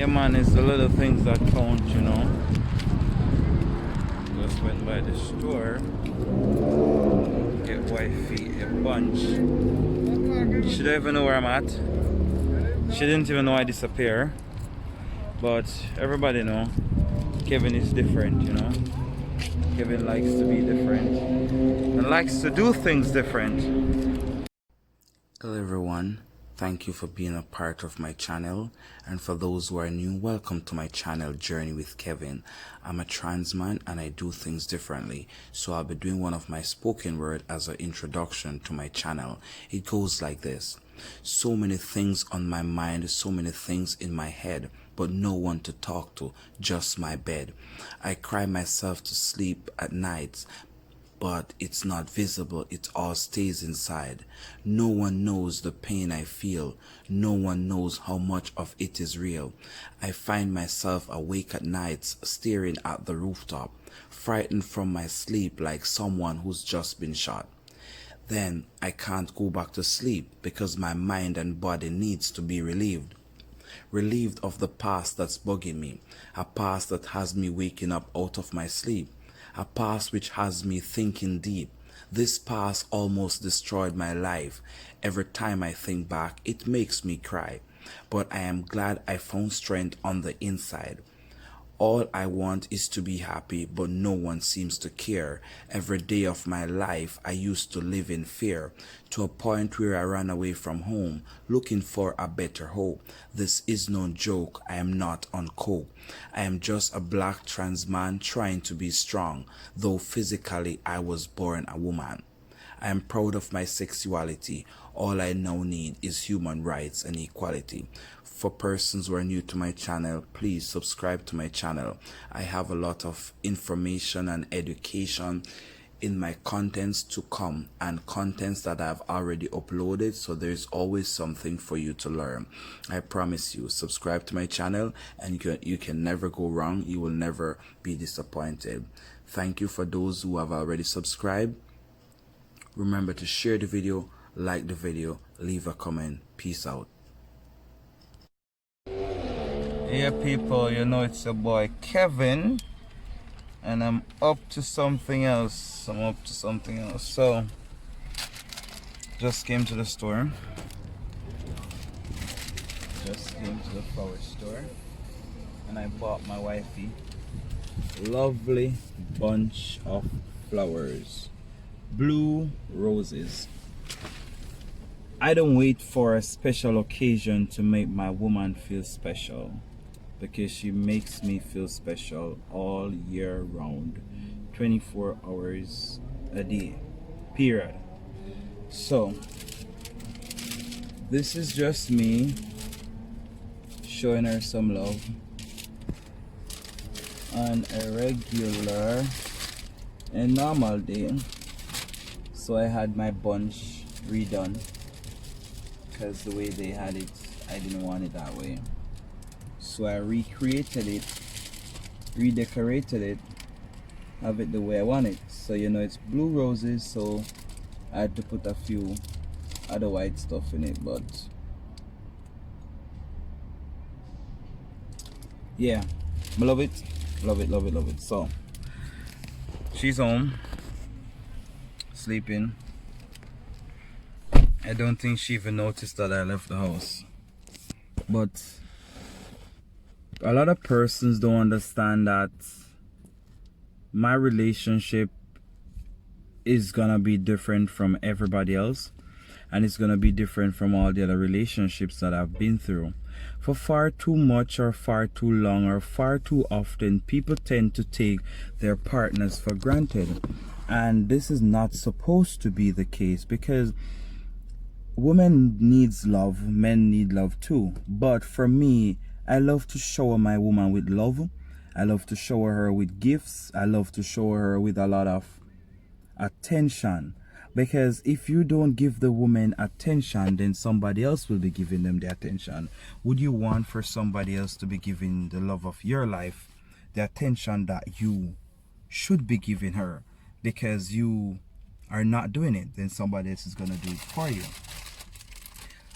man, it's the little things that count, you know. Just went by the store, get wifey a bunch. She don't even know where I'm at. She didn't even know I disappear. But everybody know Kevin is different, you know. Kevin likes to be different and likes to do things different. Hello everyone, thank you for being a part of my channel, and for those who are new, welcome to my channel Journey with Kevin. I'm a trans man and I do things differently, so I'll be doing one of my spoken word as an introduction to my channel. It goes like this: so many things on my mind, so many things in my head, but no one to talk to, just my bed. I cry myself to sleep at nights, but it's not visible, it all stays inside. No one knows the pain I feel, no one knows how much of it is real. I find myself awake at nights, staring at the rooftop, frightened from my sleep like someone who's just been shot. Then I can't go back to sleep because my mind and body needs to be relieved of the past that's bugging me, a past that has me waking up out of my sleep, a past which has me thinking deep. This past almost destroyed my life. Every time I think back, it makes me cry, but I am glad I found strength on the inside. All I want is to be happy, but no one seems to care. Every day of my life, I used to live in fear, to a point where I ran away from home, looking for a better hope. This is no joke, I am not on coke. I am just a black trans man trying to be strong, though physically I was born a woman. I am proud of my sexuality. All I now need is human rights and equality. For persons who are new to my channel, please subscribe to my channel. I have a lot of information and education in my contents to come, and contents that I've already uploaded, so there's always something for you to learn. I promise you, subscribe to my channel and you can never go wrong. You will never be disappointed. Thank you for those who have already subscribed. Remember to share the video, like the video, leave a comment. Peace out. Yeah, people, you know it's your boy Kevin, and I'm up to something else. So, just came to the store. Just came to the flower store, and I bought my wifey lovely bunch of flowers. Blue roses. I don't wait for a special occasion to make my woman feel special, because she makes me feel special all year round, 24 hours a day, period. So this is just me showing her some love on a regular and normal day. So I had my bunch redone because the way they had it, I didn't want it that way. So I recreated it, redecorated it, have it the way I want it. So you know it's blue roses, so I had to put a few other white stuff in it, but yeah, I love it, love it, love it, love it. So she's home, sleeping. I don't think she even noticed that I left the house. But a lot of persons don't understand that my relationship is gonna be different from everybody else, and it's gonna be different from all the other relationships that I've been through. For far too much or far too long or far too often, people tend to take their partners for granted, and this is not supposed to be the case, because women needs love, men need love too. But for me, I love to shower my woman with love. I love to shower her with gifts. I love to shower her with a lot of attention, because if you don't give the woman attention, then somebody else will be giving them the attention. Would you want for somebody else to be giving the love of your life the attention that you should be giving her? Because you are not doing it, then somebody else is gonna do it for you.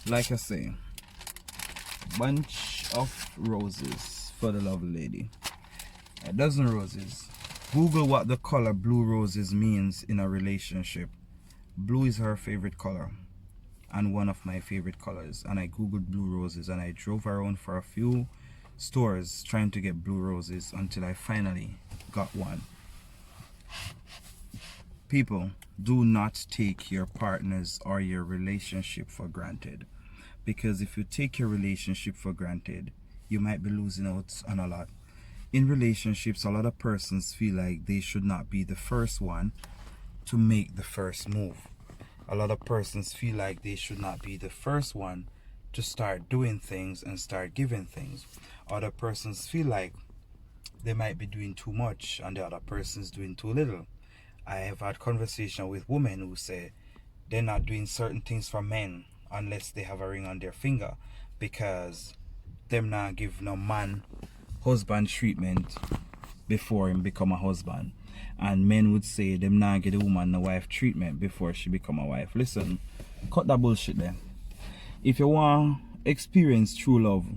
Like I say, bunch of roses for the lovely lady. A dozen roses. Google what the color blue roses means in a relationship. Blue is her favorite color and one of my favorite colors, and I googled blue roses and I drove around for a few stores trying to get blue roses until I finally got one. People, do not take your partners or your relationship for granted, because if you take your relationship for granted, you might be losing out on a lot. In relationships, a lot of persons feel like they should not be the first one to make the first move. A lot of persons feel like they should not be the first one to start doing things and start giving things. Other persons feel like they might be doing too much and the other person's doing too little. I have had conversation with women who say they're not doing certain things for men unless they have a ring on their finger, because them not give no man husband treatment before him become a husband. And men would say them not get a woman a wife treatment before she become a wife. Listen, cut that bullshit there. If you want to experience true love,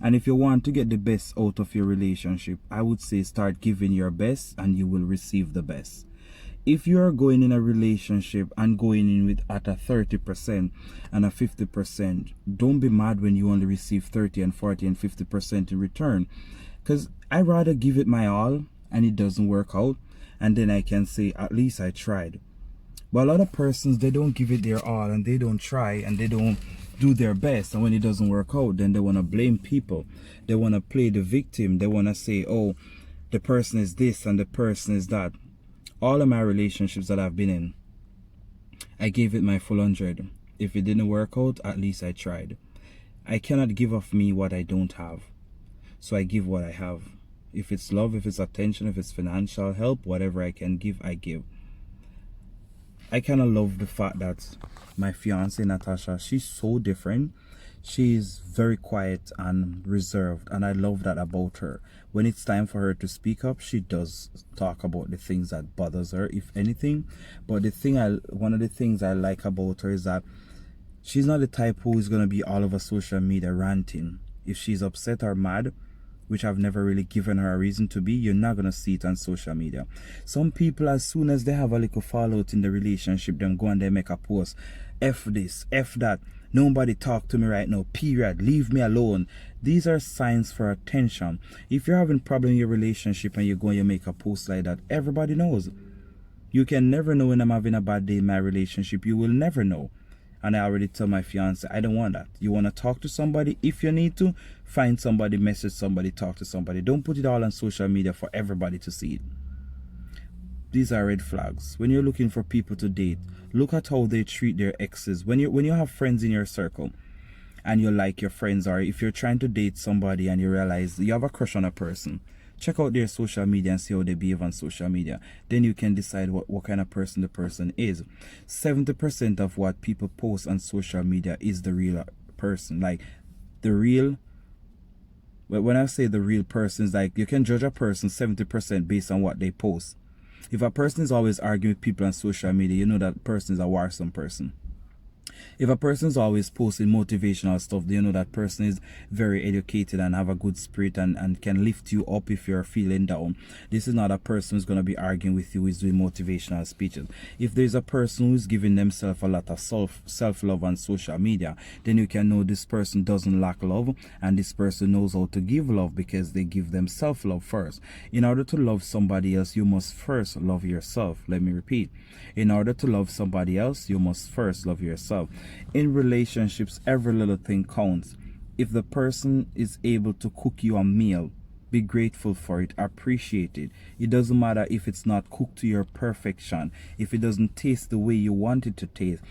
and if you want to get the best out of your relationship, I would say start giving your best and you will receive the best. If you are going in a relationship and going in with at a 30% and a 50%, don't be mad when you only receive 30 and 40 and 50% in return. Because I rather give it my all and it doesn't work out, and then I can say at least I tried. But a lot of persons, they don't give it their all and they don't try and they don't do their best, and when it doesn't work out, then they want to blame people. They want to play the victim. They want to say, oh, the person is this and the person is that. All of my relationships that I've been in, I gave it my full 100. If it didn't work out, at least I tried. I cannot give of me what I don't have, so I give what I have. If it's love, if it's attention, if it's financial help, whatever I can give, I give. I kind of love the fact that my fiance Natasha, she's so different. She's very quiet and reserved, and I love that about her. When it's time for her to speak up, she does talk about the things that bothers her, if anything. But one of the things I like about her is that she's not the type who is going to be all over social media ranting. If she's upset or mad, which I've never really given her a reason to be, you're not going to see it on social media. Some people, as soon as they have a little fallout in the relationship, them go and they make a post. F this, F that. Nobody talk to me right now, period. Leave me alone. These are signs for attention. If you're having problem in your relationship and you go and you make a post like that, everybody knows. You can never know when I'm having a bad day in my relationship. You will never know. And I already tell my fiance, I don't want that. You want to talk to somebody? If you need to, find somebody, message somebody, talk to somebody. Don't put it all on social media for everybody to see it. These are red flags. When you're looking for people to date, look at how they treat their exes. When you have friends in your circle and you like your friends, or if you're trying to date somebody and you realize you have a crush on a person, check out their social media and see how they behave on social media. Then you can decide what kind of person the person is. 70% of what people post on social media is the real person. Like the real, when I say the real person, is like you can judge a person 70% based on what they post. If a person is always arguing with people on social media, you know that person is a worrisome person. If a person is always posting motivational stuff, you know that person is very educated and have a good spirit and can lift you up if you're feeling down. This is not a person who's going to be arguing with you, who is doing motivational speeches. If there's a person who's giving themselves a lot of self-love on social media, then you can know this person doesn't lack love, and this person knows how to give love because they give them self-love first. In order to love somebody else, you must first love yourself. Let me repeat. In order to love somebody else, you must first love yourself. In relationships, every little thing counts. If the person is able to cook you a meal, be grateful for it, appreciate it. It doesn't matter if it's not cooked to your perfection, if it doesn't taste the way you want it to taste.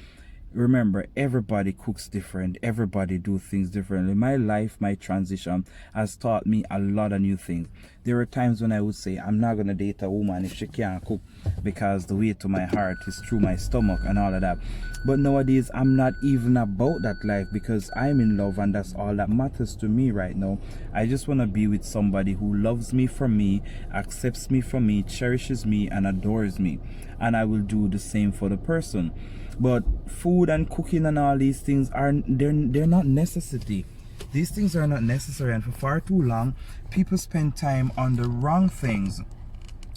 Remember, everybody cooks different, everybody do things differently. My life, my transition has taught me a lot of new things. There were times when I would say, I'm not going to date a woman if she can't cook, because the way to my heart is through my stomach and all of that. But nowadays, I'm not even about that life, because I'm in love and that's all that matters to me right now. I just want to be with somebody who loves me for me, accepts me for me, cherishes me and adores me. And I will do the same for the person. But food and cooking and all these things are they're not necessity. These things are not necessary, and for far too long people spend time on the wrong things,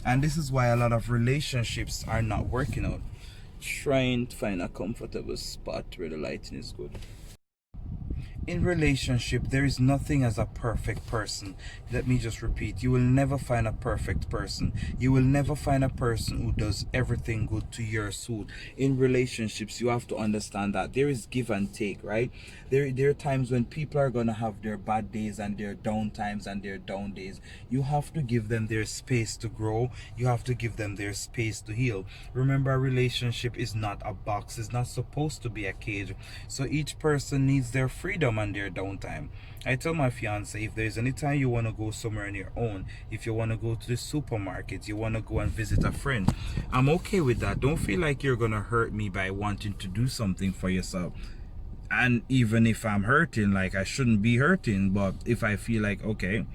and this is why a lot of relationships are not working out. Trying to find a comfortable spot where the lighting is good. In relationship, there is nothing as a perfect person. Let me just repeat, you will never find a perfect person. You will never find a person who does everything good to your suit. In relationships, you have to understand that there is give and take, right? There are times when people are going to have their bad days and their down times and their down days. You have to give them their space to grow. You have to give them their space to heal. Remember, a relationship is not a box. It's not supposed to be a cage. So each person needs their freedom and their downtime. I tell my fiance, if there's any time you want to go somewhere on your own, if you want to go to the supermarket, you want to go and visit a friend, I'm okay with that. Don't feel like you're gonna hurt me by wanting to do something for yourself. And even if I'm hurting, like, I shouldn't be hurting, but if I feel like, okay,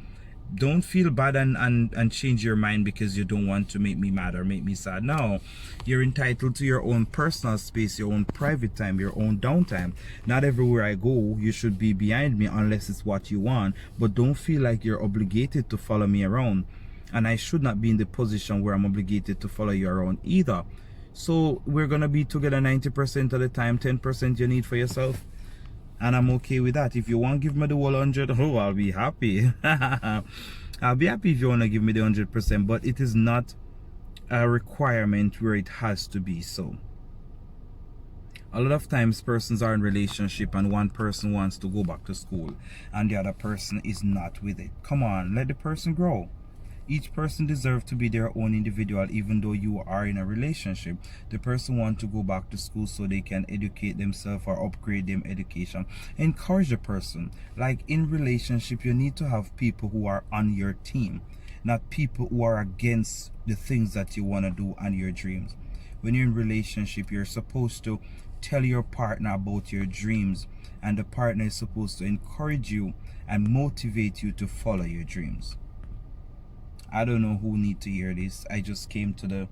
don't feel bad and change your mind because you don't want to make me mad or make me sad. No, you're entitled to your own personal space, your own private time, your own downtime. Not everywhere I go you should be behind me unless it's what you want, but don't feel like you're obligated to follow me around, and I should not be in the position where I'm obligated to follow you around either. So we're gonna be together 90% of the time, 10% you need for yourself, and I'm okay with that. If you want to give me the whole 100, oh, I'll be happy. I'll be happy if you want to give me the 100%, but it is not a requirement where it has to be so. A lot of times persons are in relationship and one person wants to go back to school and the other person is not with it. Come on, let the person grow. Each person deserves to be their own individual. Even though you are in a relationship, the person wants to go back to school so they can educate themselves or upgrade their education. Encourage the person. Like in relationship, you need to have people who are on your team, not people who are against the things that you want to do and your dreams. When you're in relationship, you're supposed to tell your partner about your dreams, and the partner is supposed to encourage you and motivate you to follow your dreams. I don't know who need to hear this. I just came to the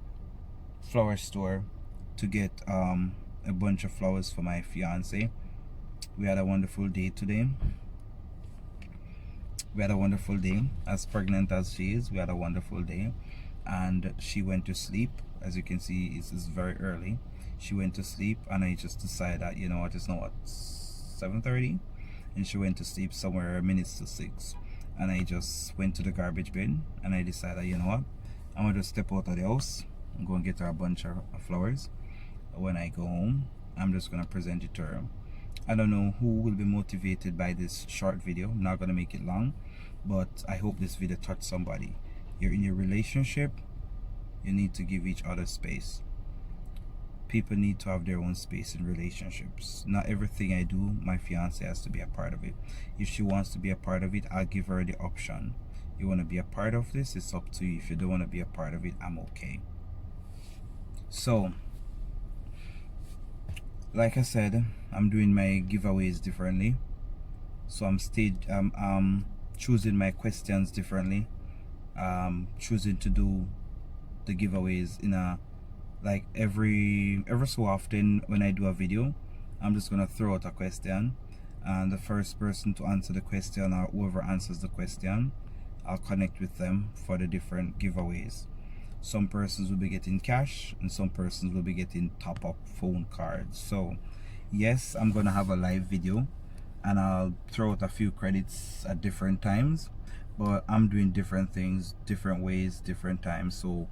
flower store to get a bunch of flowers for my fiance. We had a wonderful day today. We had a wonderful day. As pregnant as she is, we had a wonderful day. And she went to sleep. As you can see, it's very early. She went to sleep and I just decided that, you know what, it's now what, 7:30? And she went to sleep somewhere minutes to 6. And I just went to the garbage bin and I decided, you know what, I'm gonna just step out of the house and go and get her a bunch of flowers. When I go home, I'm just gonna present it to her. I don't know who will be motivated by this short video. I'm not gonna make it long, but I hope this video touched somebody. You're in your relationship, you need to give each other space. People need to have their own space in relationships. Not everything I do, my fiance has to be a part of it. If she wants to be a part of it, I'll give her the option. You want to be a part of this, it's up to you. If you don't want to be a part of it, I'm okay. So, like I said, I'm doing my giveaways differently. So I'm choosing my questions differently. Choosing to do the giveaways in a, like every so often when I do a video, I'm just gonna throw out a question, and the first person to answer the question, or whoever answers the question, I'll connect with them for the different giveaways. Some persons will be getting cash and some persons will be getting top-up phone cards. So yes, I'm gonna have a live video and I'll throw out a few credits at different times, but I'm doing different things, different ways, different times. So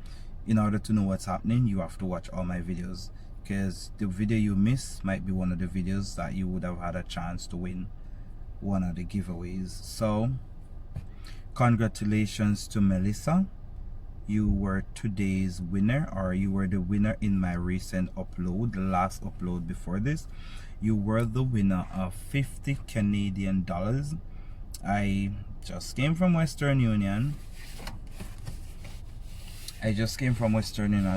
in order to know what's happening, you have to watch all my videos, because the video you miss might be one of the videos that you would have had a chance to win one of the giveaways. So congratulations to Melissa, you were today's winner, or you were the winner in my recent upload, the last upload before this. You were the winner of 50 Canadian dollars. I just came from Western Union. I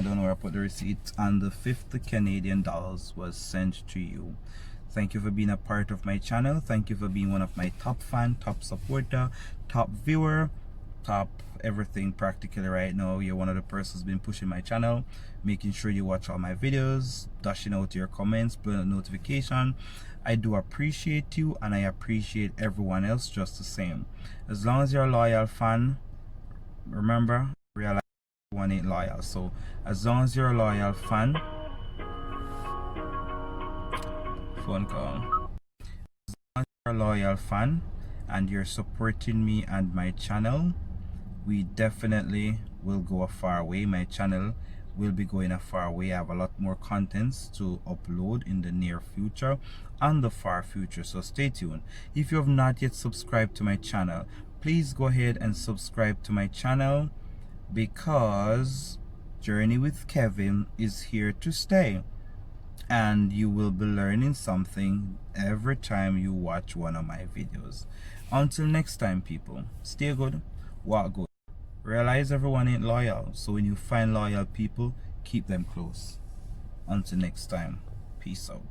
don't know where I put the receipt, and the 50 Canadian dollars was sent to you. Thank you for being a part of my channel. Thank you for being one of my top fan, top supporter, top viewer. top everything practically right now. You're one of the persons been pushing my channel, making sure you watch all my videos, dashing out your comments, putting a notification. I do appreciate you, and I appreciate everyone else just the same. As long as you're a loyal fan, remember, realize everyone ain't loyal. So as long as you're a loyal fan, phone call, a loyal fan and you're supporting me and my channel, we definitely will go a far way. My channel will be going a far way. I have a lot more contents to upload in the near future and the far future, so stay tuned. If you have not yet subscribed to my channel, please go ahead and subscribe to my channel, because Journey with Kevin is here to stay, and you will be learning something every time you watch one of my videos. Until next time, people, stay good, walk good. Realize everyone ain't loyal, so when you find loyal people, keep them close. Until next time, peace out.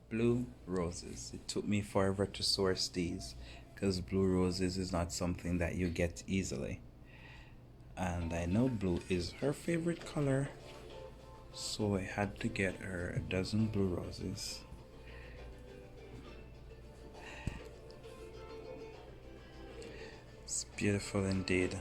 Blue roses. It took me forever to source these, because blue roses is not something that you get easily. And I know blue is her favorite color, so I had to get her a dozen blue roses. It's beautiful indeed.